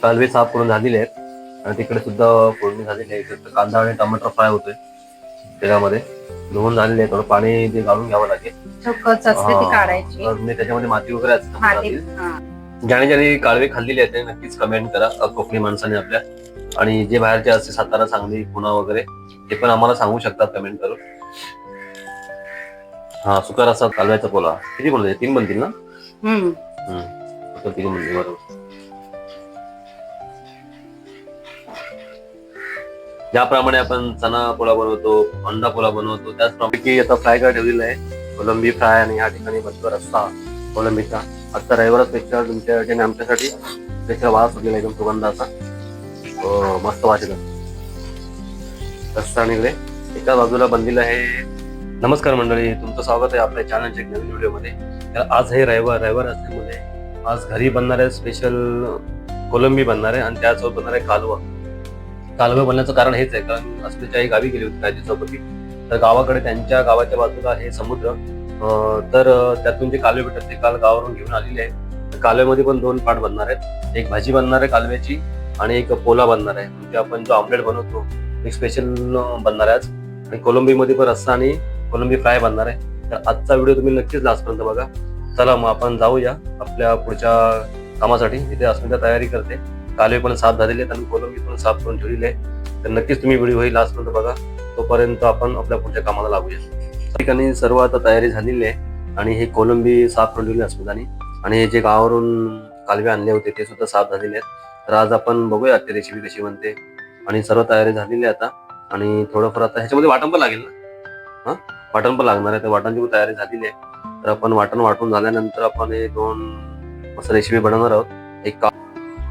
कालवे साफ करून झालेले आहेत आणि तिकडे सुद्धा फोडणी झालेली आहे. इकडे कांदा आणि टमाटर फ्राय होतोय तेलामध्ये. धुवून झालेले आहे, थोडं पाणी ते गाळून घ्यावं लागेल. कच असते ती काढायची. त्याच्यामध्ये माती वगैरे असते. हा. ज्याने ज्याने कालवे खाल्लेले आहेत ते नक्कीच कमेंट करा कोकणी माणसाने आपल्या. आणि जे बाहेरचे असते सातारा, सांगली, पुणा वगैरे ते पण आम्हाला सांगू शकतात कमेंट करून. हा, सुका रस्सा कालव्याचा पोला किती बनवते? 3 बनतील ना? 3 बनतील, बरोबर. ज्याप्रमाणे आपण चना पोळा बनवतो, अंडा पोळा बनवतो, त्याचप्रमाणे की आता फ्राय काय ठेवलेलं आहे, कोलंबी फ्राय. आणि या ठिकाणी बनतो रस्सा कोलंबीचा. आता रविवार स्पेशल तुमच्यासाठी आणि आमच्यासाठी स्पेशल वास सुटलेला एकदम सुगंध असा मस्त वाटेल रस्सा. आणि एका बाजूला बनलेलं आहे. नमस्कार मंडळी, तुमचं स्वागत आहे आपल्या चॅनलच्या एक नवीन व्हिडिओमध्ये. तर आज हे रविवार असल्यामुळे आज घरी बनणारे स्पेशल कोलंबी बनणार आहे आणि त्यासोबत बनणार आहे कालवं बनण्याचं कारण हेच आहे, कारण अस्मिताच्या आई गावी गेली होती काही दिवसापूर्वी. तर गावाकडे त्यांच्या गावाच्या बाजूला हे समुद्र, तर त्यातून जे कालवे भेटतात ते काल गावावरून घेऊन आलेले आहे. कालव्यामध्ये पण 2 पार्ट बनणार आहेत. एक भाजी बनणार आहे कालव्याची आणि एक पोला बनणार आहे. म्हणजे आपण जो ऑमलेट बनवतो एक स्पेशल बनणार आहे आज. आणि कोलंबीमध्ये पण रस्सा आणि कोलंबी फ्राय बनणार आहे. तर आजचा व्हिडिओ तुम्ही नक्कीच लास्टपर्यंत बघा. चला मग आपण जाऊया आपल्या पुढच्या कामासाठी. इथे अस्मिता तयारी करते. कालवे पण साफ झालेले आहेत आणि कोलंबी पण साफ करून ठेवलेली आहे. तर नक्कीच तुम्ही व्हिडिओ ही लास्टपर्यंत बघा. तोपर्यंत आपण आपल्या पुढच्या कामाला लागूया. त्या ठिकाणी सर्व आता तयारी झालेली आहे आणि हे कोलंबी साफ करून ठेवली अस्मितानी. आणि हे जे गावावरून कालवे आणले होते ते सुद्धा साफ झालेले आहेत. तर आज आपण बघूया ती रेसिपी कशी बनते. आणि सर्व तयारी झालेली आहे आता. आणि थोडंफार आता ह्याच्यामध्ये वाटण पण लागेल ना, वाटण पण लागणार आहे. तर वाटणाची पण तयारी झालेली आहे. तर आपण वाटण वाटून झाल्यानंतर आपण हे 2 मस्त रेसिपी बनवणार आहोत.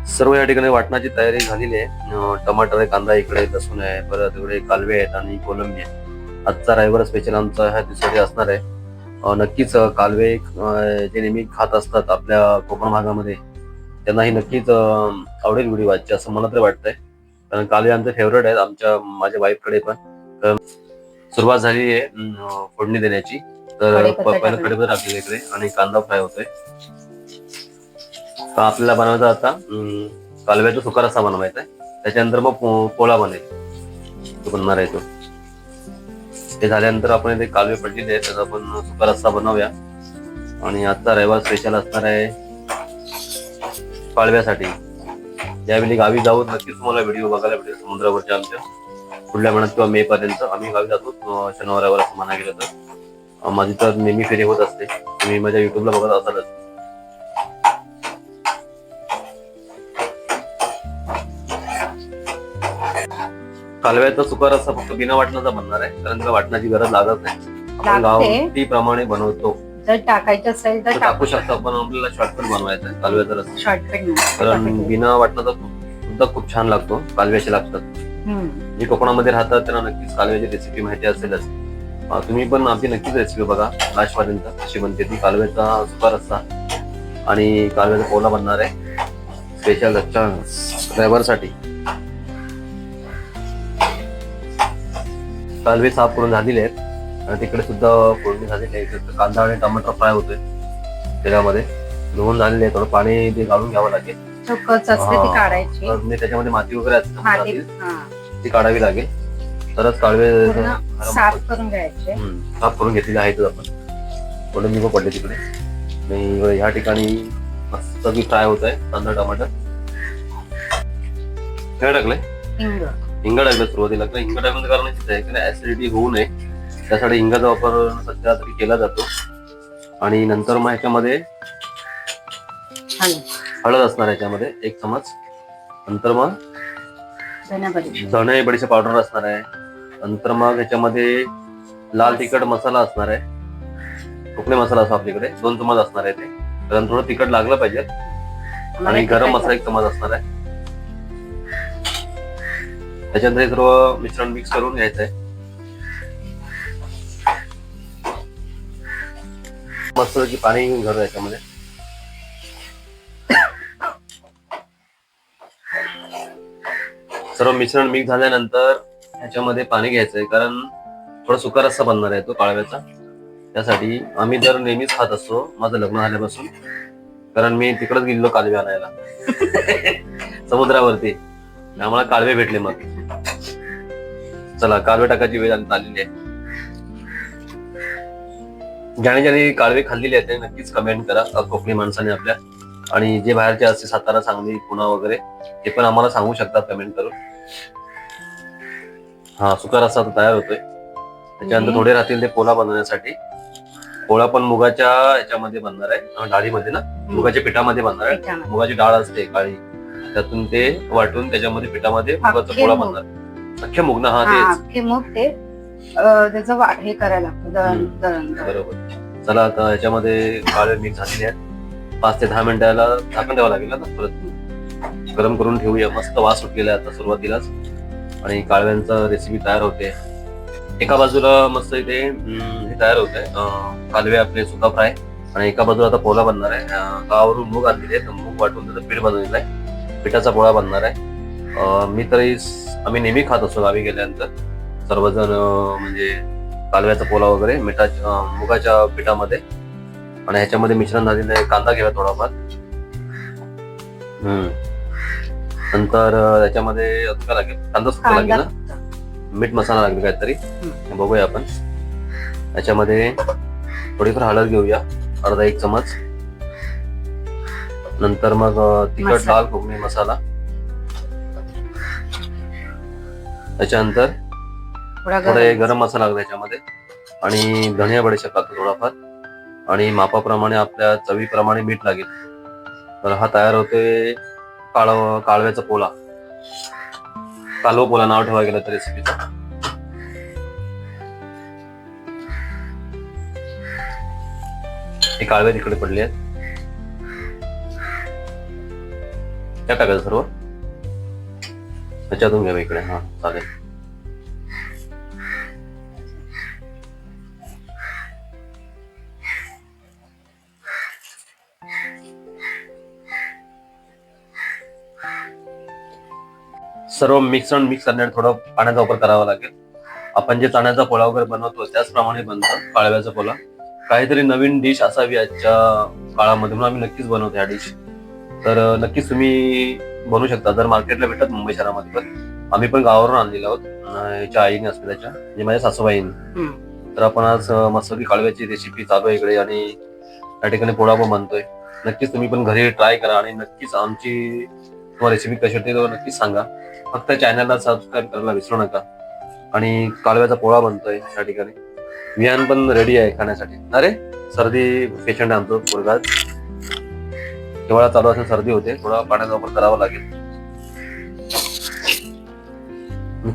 सर्व या ठिकाणी वाटणाची तयारी झालेली आहे. टमाटर आहे, कांदा इकडे, लसूण आहे, परत इकडे कालवे आहेत आणि कोलंबी आहे. आजचा रविवार स्पेशल आमचा ह्या दिवसासाठी असणार आहे. नक्कीच कालवे जे नेहमी खात असतात आपल्या कोकण भागामध्ये त्यांनाही नक्कीच आवडेल व्हिडिओ वाचचे असं मला तरी वाटतंय. कारण कालवे आमचे फेवरेट आहेत माझ्या वाईफकडे पण. तर सुरुवात झाली आहे फोडणी देण्याची. तर पहिलं कढीपत्ता टाकलेलं इकडे आणि कांदा फ्राय होतोय. तर आपल्याला बनवायचा आता कालव्याचा सुका रस्सा बनवायचा आहे. त्याच्यानंतर मग पोळा बनणार आहे तो. ते झाल्यानंतर आपण इथे कालवे पडलेले आहेत त्याचा आपण सुका रस्सा बनवूया. आणि आता रविवार स्पेशल असणार आहे कालव्यासाठी. यावेळी गावी जाऊ नक्कीच तुम्हाला व्हिडिओ बघायला भेटेल समुद्रावरच्या आमच्या. पुढल्या महिन्यात किंवा मे पर्यंत आम्ही गावी जातो शनिवार रविवार असं म्हणा गेलं तर. माझी तर नेहमी फेरी होत असते. तुम्ही माझ्या युट्यूबला बघत असालच. कालव्याचा सुका रस्सा फक्त बिना वाटणाचा बनणार आहे, कारण त्याला वाटणाची गरज लागत नाही. आपण गावठी प्रमाणे बनवतो. जर टाकायचं असेल तर टाकू शकतो. पण आपल्याला शॉर्टकट बनवायचा आहे कालव्याचा रस्सा. शॉर्टकट, कारण बिना वाटणाचा सुद्धा खूप छान लागतो. कालव्याचे लागतात. जे कोकणामध्ये राहतात त्यांना नक्कीच कालव्याची रेसिपी माहिती असेलच. तुम्ही पण आपली नक्कीच रेसिपी बघा लास्ट पर्यंत कशी बनते ती. कालव्याचा सुका रस्सा आणि कालव्याचा पोला बनणार आहे स्पेशल रविवारसाठी. कालवे साफ करून झालेले आहेत आणि तिकडे सुद्धा फोडणी झालेली आहे. इकडे कांदा आणि टमाटर फ्राय होतोय तेलामध्ये. धुवून झालेले आहे, थोडं पाणी ते गाळून घ्यावं लागेल. कच असते ती काढायची. त्याच्यामध्ये माती वगैरे असते ती काढावी लागेल. तरच कालवे साफ करून घ्यायचे. साफ करून घेतलेले आहेत आपण. कोलंबी पण पडले तिकडे. आणि या ठिकाणी मस्त फ्राय होत आहे कांदा टमाटर. काय टाकलंय? हिंग टाकलं सुरुवातीला. हिंग टाकण्याचं कारण ऍसिडिटी होऊ नये त्यासाठी हिंगाचा वापर सध्या तरी केला जातो. आणि नंतर मग ह्याच्यामध्ये हळद असणार याच्यामध्ये 1 चमच. नंतर मग धणे बडीशेप पावडर असणार आहे. नंतर मग ह्याच्यामध्ये लाल तिखट मसाला असणार आहे. कोकणी मसाला असतो आपल्याकडे 2 चमच असणार आहे ते, कारण थोडं तिखट लागलं पाहिजे. आणि गरम मसाला 1 चमच असणार आहे. त्याच्यानंतर हे सर्व मिश्रण मिक्स करून घ्यायचं आहे. मस्त की पाणी घालू याच्यामध्ये. सर्व मिश्रण मिक्स झाल्यानंतर ह्याच्यामध्ये पाणी घ्यायचंय, कारण थोडा सुका रस्सा बनणार आहे तो कालव्याचा. त्यासाठी आम्ही तर नेहमीच खात असतो माझं लग्न झाल्यापासून. कारण मी तिकडेच गेलो कालवे आणायला समुद्रावरती, आम्हाला कालवे भेटले. मग चला कालवे टाकायची वेळ आलेली आहे. ज्याने ज्याने कालवे खाल्लेले आहेत ते नक्कीच कमेंट करा कोकणी माणसाने आपल्या, आणि जे बाहेरचे असते सातारा, सांगली, पुणा वगैरे ते पण आम्हाला सांगू शकतात कमेंट करून. हा सुका रस्सा तयार होतोय. त्याच्यानंतर थोडे राहतील ते पोळा बनवण्यासाठी. पोळा पण मुगाच्या याच्यामध्ये बनणार आहे, डाळीमध्ये ना, मुगाच्या पिठामध्ये बनणार आहे. पिठामध्ये. मुगाची डाळ असते काळी, त्यातून ते वाटून त्याच्यामध्ये पिठामध्ये मुगाचा पोळा बनणार. अख्खे मूग ना, हा तेच अख्खे मूग ते त्याचं हे करायला लागतं, दळण. बरोबर. चला आता याच्यामध्ये काळे मिक्स झालेले आहेत. 5 ते 10 मिनिटाला झाकण द्यावं लागेल ना, परत गरम करून ठेवूया. मस्त वास सुटलेला आहे आता सुरुवातीलाच, आणि कालव्यांचा रेसिपी तयार होते. एका बाजूला मस्त इथे हे तयार होत आहे, कालवे आपले सुका फ्राय, आणि एका बाजूला आता पोळा बनणार आहे. गावावरून मूग आणलेले आहेत, मूग वाटून त्याचं पीठ बनवलेलं आहे, पिठाचा पोळा बनणार आहे. आम्ही नेहमी खात असतो गावी गेल्यानंतर सर्वजण, म्हणजे कालव्याचा पोळा वगैरे मुगाच्या पिठामध्ये, आणि ह्याच्यामध्ये मिश्रण झालेलं आहे. कांदा घ्यावा थोडाफार, नंतर त्याच्यामध्ये अजून काय लागेल, कांदा सुका लागेल ना, मीठ मसाला लागेल काहीतरी, बघूया आपण. त्याच्यामध्ये थोडीफार हळद घेऊया, अर्धा 1 चमच. नंतर मग तिखट लाल कोकणी मसाला. त्याच्यानंतर थोडा गरम मसाला लागला त्याच्यामध्ये, आणि धनिया बडीशेप लागतो थोडाफार, आणि मापाप्रमाणे आपल्या चवीप्रमाणे मीठ लागेल. तर हा तयार होतोय कालव्याचा पोळा. कालवा पोळा नाव ठेवायला गेलं तर रेसिपीचं. हे कालवे तिकडे पडले आहेत, त्या टाकायचं सर्व त्याच्यातून घ्यावं इकडे. हा चालेल. सर्व मिक्स करण्यासाठी थोडं पाण्याचा वापर करावा लागेल. आपण जे चण्याचा पोळा वगैरे बनवतो त्याचप्रमाणे बनतं कालव्याचा पोळा. काहीतरी नवीन डिश असावी आजच्या काळामध्ये, म्हणून आम्ही नक्कीच बनवतो ह्या डिश. तर नक्कीच तुम्ही बनवू शकता, जर मार्केटला भेटत मुंबई शहरामध्ये. पण आम्ही पण गावावरून आणलेलो आहोत, याच्या आईने असते त्याच्या, म्हणजे माझ्या सासूबाईने. तर आपण आज मस्तपैकी कालव्याची रेसिपी चालू आहे इकडे, आणि त्या ठिकाणी पोळा पण बनतोय. नक्कीच तुम्ही पण घरी ट्राय करा, आणि नक्कीच आमची रेसिपी कशी होती तो नक्कीच सांगा. फक्त चॅनलला सबस्क्राईब करायला विसरू नका. आणि कालव्याचा पोळा बनतोय त्या ठिकाणी. विहान पण रेडी आहे खाण्यासाठी. अरे सर्दी पेशंट आहे आमचं पोरगा, हिवाळा चालू असेल, सर्दी होते, थोडा पाण्याचा वापर करावा लागेल.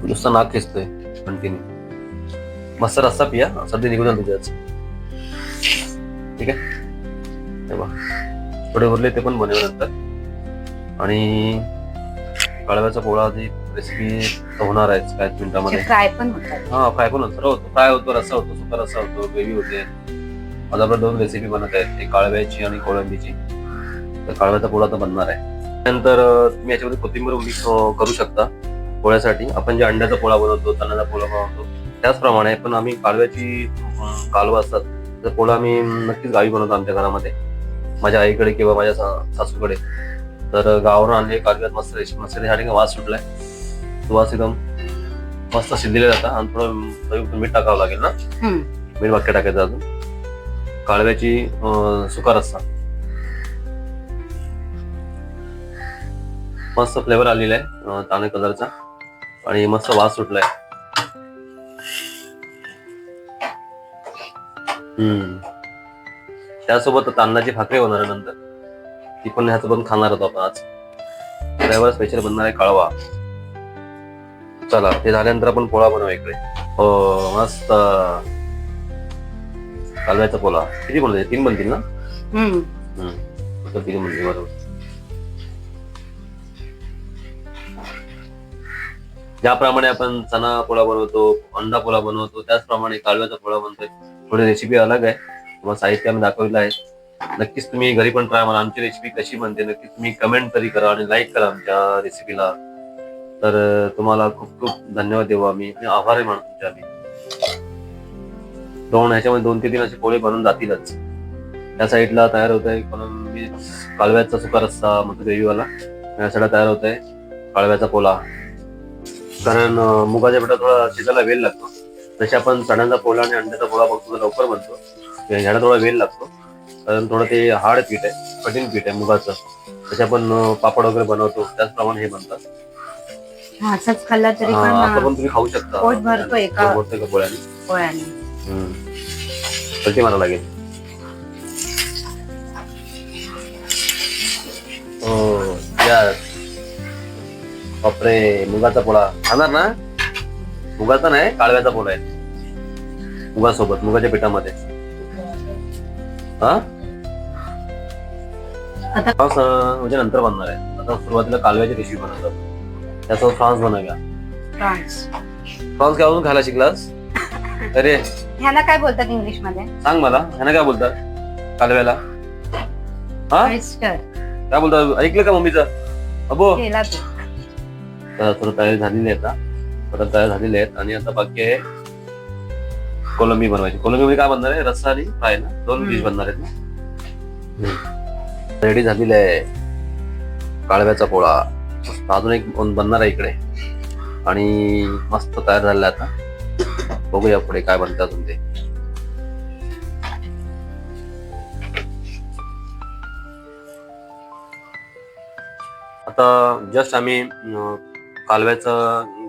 नुसतं नाक खेचतोय कंटिन्यू. मस्त रस्सा पिया, सर्दी निघून जाईल तुझ्याच. ठीक आहे, थोडे उरले ते पण बनवेल नंतर. आणि कालव्याचा पोळा रेसिपी होणार आहे काही मिनिटामध्ये. फ्राय पण होतात. हा फ्राय पण होतो, फ्राय होतो, रस्सा होतो, सुका रस्सा होतो, ग्रेव्ही होते. आज आपण 2 रेसिपी बनत आहेत, एक कालव्याची आणि कोळंबीची. तर कालव्याचा पोळा तर बनणार आहे. त्यानंतर तुम्ही याच्यामध्ये कोथिंबीर मिक्स करू शकता पोळ्यासाठी. आपण जे अंड्याचा पोळा बनवतो, चण्याचा पोळा बनवतो त्याचप्रमाणे पण आम्ही कालव्याची कालवा असतात तर पोळा आम्ही नक्कीच गावी बनवतो आमच्या घरामध्ये, माझ्या आईकडे किंवा माझ्या सासूकडे. तर गावावरून आणले कालव्यात मस्त मसाल्यासाठी वास सुटलाय. तो वास एकदम मस्त शिजलेला जाता, आणि थोडं मीठ टाकावं लागेल ना, मीठ वाक्य टाकायचं. अजून कालव्याची सुका रस्सा, मस्त फ्लेवर आलेला आहे तांबड्या कलरचा, आणि मस्त वास सुटलाय. त्यासोबत तांदळाची भाकरी होणार आहे नंतर, ती पण ह्यासोबत खाणार होतो आपण आज. त्यावर स्पेशल बनणार आहे कालवा. चला ते झाल्यानंतर आपण पोळा बनवू इकडे. हो मस्त कालव्याचा पोळा. किती बनवते? 3 बनतील ना? 3 बनतील बरोबर. ज्याप्रमाणे आपण चना पोळा बनवतो, अंडा पोळा बनवतो, त्याचप्रमाणे कालव्याचा पोळा बनतोय. थोडी रेसिपी अलग आहे, तुम्हाला साहित्य आम्ही दाखवलेलं आहे. नक्कीच तुम्ही घरी पण ट्राय मारा. आमची रेसिपी कशी बनते नक्कीच तुम्ही कमेंट तरी करा, आणि लाईक करा आमच्या रेसिपीला. तर तुम्हाला खूप खूप धन्यवाद देऊ आम्ही, आभार मानतो तुमचे आम्ही. ह्याच्यामध्ये 2 ते 3 असे पोळे बनून जातीलच. त्या साईडला तयार होत आहे कोलंबी कालव्याचा सुका रस्सा म्हणजे ग्रेव्हीवाला. या साईडला तयार होत आहे कालव्याचा पोला. कारण मुगाच्या पिठात थोडा शिजायला वेळ लागतो. जसे आपण चण्याचा पोला आणि अंड्याचा पोळा बघतो तर लवकर बनतो, ह्याला थोडा वेळ लागतो. कारण थोडं ते हार्ड पीठ आहे, कठीण पीठ आहे मुगाचं. जसे आपण पापड वगैरे बनवतो त्याचप्रमाणे हे बनतात. असंच खाल्ला तरी असं पण पण तुम्ही खाऊ शकता. पोट भरतो एका पोट भरतं का पोळ्याने. पोळ्याने. कल्टी मारा लागेल. बापरे, मुगाचा पोळा खाणार ना? मुगाचा नाही, कालव्याचा पोळा आहे. मुगासोबत, मुगाच्या पिठामध्ये. हा आता म्हणजे नंतर बनणार आहे. आता सुरुवातीला कालव्याची रेसिपी बनवतात, त्यासोबत फ्रान्स बनवूया. फ्रान्स फ्रान्स काय अजून खायला शिकलास? अरे ह्याला काय बोलतात इंग्लिश मध्ये? सांग मला, ह्याला काय बोलतात कालव्याला? हा ऑयस्टर काय बोलतात, ऐकलं का मम्मीचं? अबो केला तू. थोडं तयारी झालेली आहे, आता परत तयार झालेले आहेत. आणि आता बाकी आहे कोलंबी बनवायची. कोलंबी मध्ये काय बनणार आहे? रस्सा आणि फ्राय ना, दोन डिश बनणार आहेत ना. रेडी झालेली आहे कालव्याचा पोळा. अजून एक बनणार आहे इकडे आणि मस्त तयार झालेला आहे. आता बघूया पुढे काय बनतं अजून ते. आता जस्ट आम्ही कालव्याचा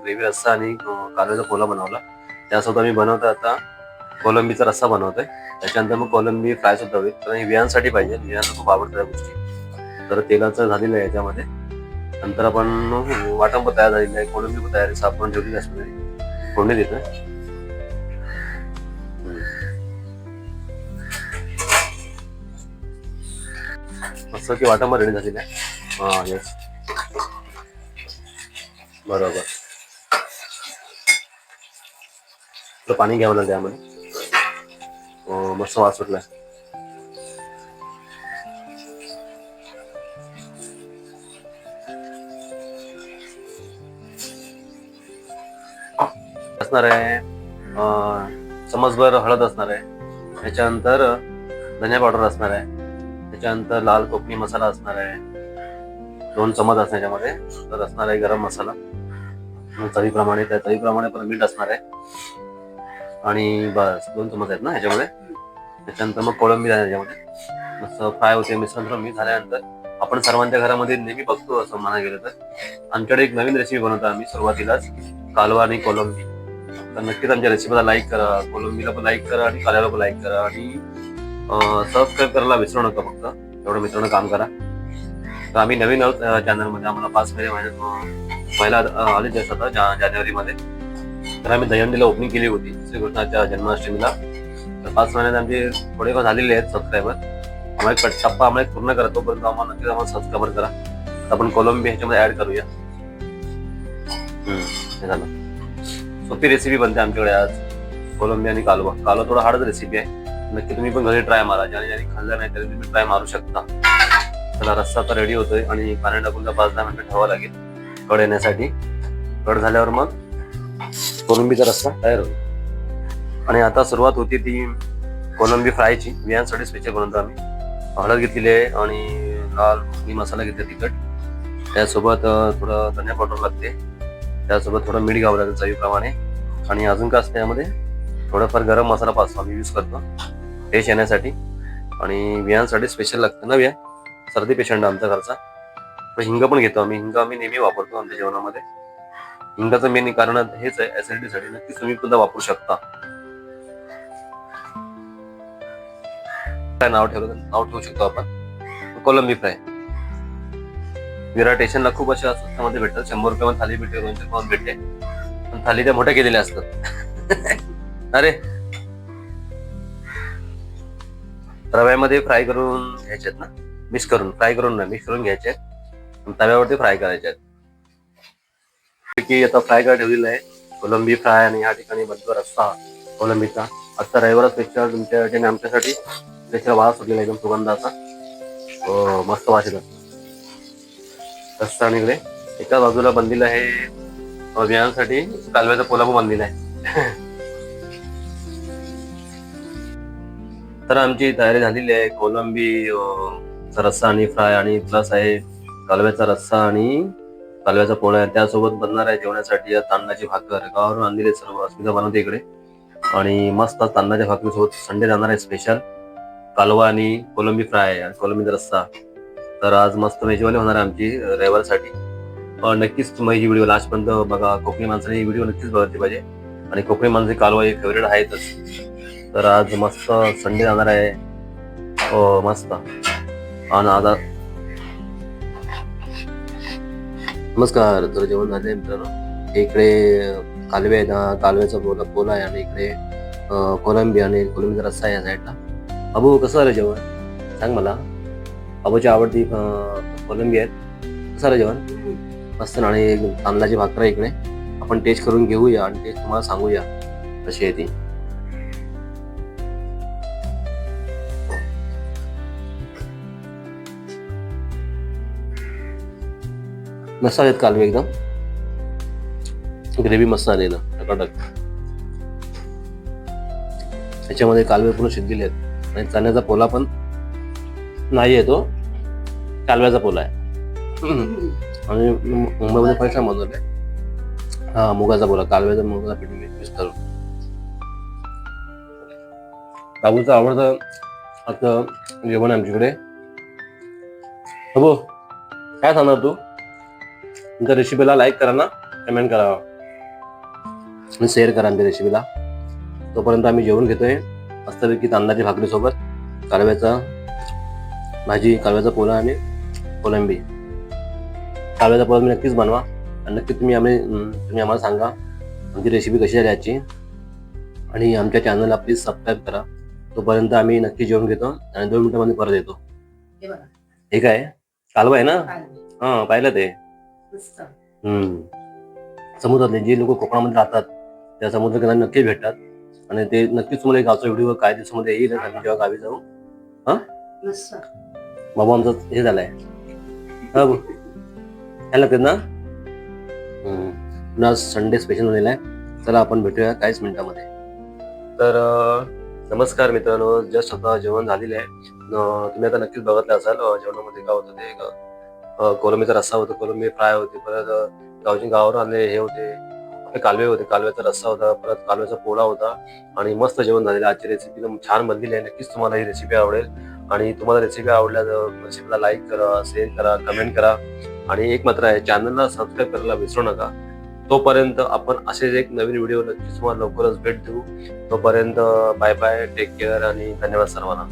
ग्रेव्ही रस्सा आणि कालव्याचा पोला बनवला. त्यासोबत आम्ही बनवतो आता कोलंबीचा रस्सा बनवतोय. त्याच्यानंतर मग कोलंबी फ्राय सुद्धा होईल, कारण हे वियांसाठी पाहिजे. वियांना खूप आवडतात त्या गोष्टी. तर तेलाचं झालेलं आहे याच्यामध्ये. नंतर आपण वाटण पण तयार झालेलं आहे, कोलंबी पण तयार आहे, सापण ठेवलेली असते फोडणी देतोय. असं की वाटण पण रेडी झालेलं आहे. हा येस, बरोबर. पाणी घ्यावं लागेल त्यामध्ये. मस्त वास सुटलाय. असणार आहे चमचभर हळद असणार आहे. त्याच्यानंतर धनिया पावडर असणार आहे. त्याच्यानंतर लाल कोकणी मसाला असणार आहे, 2 चमच असणार त्याच्यामध्ये. तर असणार आहे गरम मसाला चवीप्रमाणे, त्या चवीप्रमाणे पण मीठ असणार आहे. आणि बस 2 चमच आहेत ना ह्याच्यामध्ये. त्याच्यानंतर मग कोळंबी ह्याच्यामध्ये मस्त फ्राय होते. मिश्रण मी झाल्यानंतर आपण सर्वांच्या घरामध्ये नेहमी बघतो असं म्हणा गेलं तर, आमच्याकडे एक नवीन रेसिपी बनवतो आम्ही सुरुवातीलाच, कालवा आणि कोलंबी. तर नक्कीच आमच्या रेसिपीला लाईक करा, कोलंबीला पण लाईक करा आणि कालव्याला पण लाईक करा. आणि सबस्क्राईब करायला विसरू नका. फक्त एवढं मित्रांनो काम करा. तर आम्ही नवीन आहोत चॅनलमध्ये, आम्हाला 5 महिना आले जस्ट आता जानेवारीमध्ये. तर आम्ही दहीहंडीला ओपनिंग केली होती श्रीकृष्णाच्या जन्माष्टमीला. तर 5 महिन्यात आमचे थोडेफार झालेले आहेत सबस्क्रायबर. आम्हाला एक टप्पा आम्हाला पूर्ण करतो, परंतु आम्हाला नक्कीच आम्हाला सबस्क्रायबर करा. तर आपण कोलंबी ह्याच्यामध्ये ऍड करूया. हे झालं. सोपी रेसिपी बनते आमच्याकडे आज, कोलंबी आणि कालवा. कालवा थोडा हार्डच रेसिपी आहे, नक्की तुम्ही पण घरी ट्राय मारा. ज्याने खाल्लं नाही तरी तुम्ही ट्राय मारू शकता. त्याला रस्सा तर रेडी होतोय आणि पाणी टाकून 5-10 मिनिटं ठेवावं लागेल कड येण्यासाठी. कड झाल्यावर मग कोलंबीचा रस्सा तयार होईल. आणि आता सुरुवात होती ती कोलंबी फ्रायची. वियांसाठी स्पेशल बनवतो आम्ही. हळद घेतलेली आहे आणि लाल कोकणी मसाला घेतला तिखट. त्यासोबत थोडं धनिया पावडर लागते. त्यासोबत थोडं मीठ घ्यावं लागेल चवीप्रमाणे. आणि अजून काय असतं त्यामध्ये थोडंफार गरम मसाला पाचतो आम्ही यूज करतो टेस्ट येण्यासाठी. आणि वियांसाठी स्पेशल लागतं ना, विया सर्दी पेशंट आमच्या घरचा. तर हिंग पण घेतो आम्ही. हिंग आम्ही नेहमी वापरतो आमच्या जेवणामध्ये. हिंगाचं मेन कारण हेच आहे ऍसिडिटीसाठी. नक्कीच तुम्ही सुद्धा वापरू शकता. काय नाव ठेवू शकतो आपण, कोलंबी फ्राय. विराट स्टेशनला खूप अशा स्वस्तामध्ये भेटतात. 100 रुपयामध्ये थाली भेटते, 200 रुपयामध्ये भेटते. पण थाली त्या मोठ्या केलेल्या असतात. अरे रव्यामध्ये फ्राय करून घ्यायच्यात ना, मिक्स करून घ्यायचे. तव्यावरती फ्राय करायचे. की आता फ्राय करायला ठेवलेलं आहे कोलंबी फ्राय. आणि या ठिकाणी बनतो रस्सा कोलंबीचा. आता रविवार स्पेशल तुमच्यासाठी आणि आमच्यासाठी स्पेशल वास सुटलेला एकदम सुगंधाचा. हो मस्त वास येतो रस्सा. आणि इकडे एका बाजूला बनलेलं आहे वियांसाठी कालव्याचा पोला पण बनलेला आहे. तर आमची तयारी झालेली आहे. कोलंबी चा रस्सा आणि फ्राय आणि प्लस आहे कालव्याचा रस्सा आणि कालव्याचा पोळा आहे. त्यासोबत बनणार आहे जेवणासाठी तांदळाची भाकर. गावावरून आणलेली सर्व अस्मिता बनवते इकडे. आणि मस्त तांदळाच्या भाकरीसोबत संडे जाणार आहे स्पेशल कालवा आणि कोलंबी फ्राय आणि कोलंबीचा रस्सा. तर आज मस्त मेजवानी होणार आहे आमची रविवारसाठी. नक्कीच तुम्ही ही व्हिडिओ लास्टपर्यंत बघा. कोकणी माणसाने ही व्हिडिओ नक्कीच बघितली पाहिजे आणि कोकणी माणसे कालवा हे फेवरेट आहेतच. तर आज मस्त संडे जाणार आहे. मस्त. आणि आता नमस्कार. तर जेवण झाले मित्रांनो. इकडे कालवे आहेत. कालव्याचा पोला आहे आणि इकडे कोलंबी आणि कोलंबीचा रस्सा आहे या साईडला. अबू कसं आलं जेवण सांग मला. अबूची आवडती कोलंबी आहेत. कसं आलं जेवण. मस्त. आणि तांदळाची भाकर आहे इकडे. आपण टेस्ट करून घेऊया आणि टेस्ट तुम्हाला सांगूया कशी आहे ती. मस्त आहेत कालवे एकदम. ग्रेव्ही मस्त आलेलं टकाटक. त्याच्यामध्ये कालवे पूर्ण शिजलेले आहेत आणि चण्याचा पोला पण नाही आहे, तो कालव्याचा पोला आहे. आणि मुंबईमध्ये फर्स्ट टाइम बनवलाय. हा मुगाचा पोला, कालव्याचा मुगाचा पीठ मिक्स करून. बाबूचं आवडतं आता जेवण आमच्याकडे. हो काय सांगणार तू. तुमच्या रेसिपीला लाईक करा ना, कमेंट करा आणि शेअर करा आमच्या रेसिपीला. तोपर्यंत आम्ही जेवण घेतोय मस्तपैकी तांदळाची भाकरीसोबत कालव्याचा भाजी, कालव्याचा पोला आणि कोलंबी. कालव्याचा पोला तुम्ही नक्कीच बनवा आणि नक्की तुम्ही आम्हाला सांगा आमची रेसिपी कशी झाली आजची. आणि आमच्या चॅनलला प्लीज सबस्क्राईब करा. तोपर्यंत आम्ही नक्की जेवण घेतो आणि 2 मिनिटांमध्ये परत येतो. हे काय कालवा आहे ना. हा पाहिलं ते. समुद्रातले जे लोक कोकणामध्ये राहतात त्या समुद्र किनारी नक्की भेटतात आणि ते नक्कीच तुम्हाला एक गावचा व्हिडिओ काय दिवसामध्ये येईल आम्ही जेव्हा गावी जाऊ. हा बाबा आमचं हे झालंय काय लागत ना. पुन्हा संडे स्पेशल झालेला आहे. चला आपण भेटूया काहीच मिनिटामध्ये. तर नमस्कार मित्रांनो. जस्ट आता जेवण झालेलं आहे. तुम्ही आता नक्कीच बघितलं असाल जेवणामध्ये काय होतं ते. कोलंबीचा रस्सा होता, कोलंबी फ्राय होती, परत गावावर आले हे होते कालवे होते, कालव्याचा रस्सा होता, परत कालव्याचा पोळा होता आणि मस्त जेवण झालेलं. आजची रेसिपी एकदम छान बनलेली आहे. नक्कीच तुम्हाला ही रेसिपी आवडेल आणि तुम्हाला रेसिपी आवडल्या तर रेसिपीला लाईक करा, शेअर करा, कमेंट करा आणि एक मात्र आहे चॅनलला सबस्क्राईब करायला विसरू नका. तोपर्यंत आपण असेच एक नवीन व्हिडिओ नक्कीच तुम्हाला लवकरच भेट देऊ. तोपर्यंत बाय बाय, टेक केअर आणि धन्यवाद सर्वांना.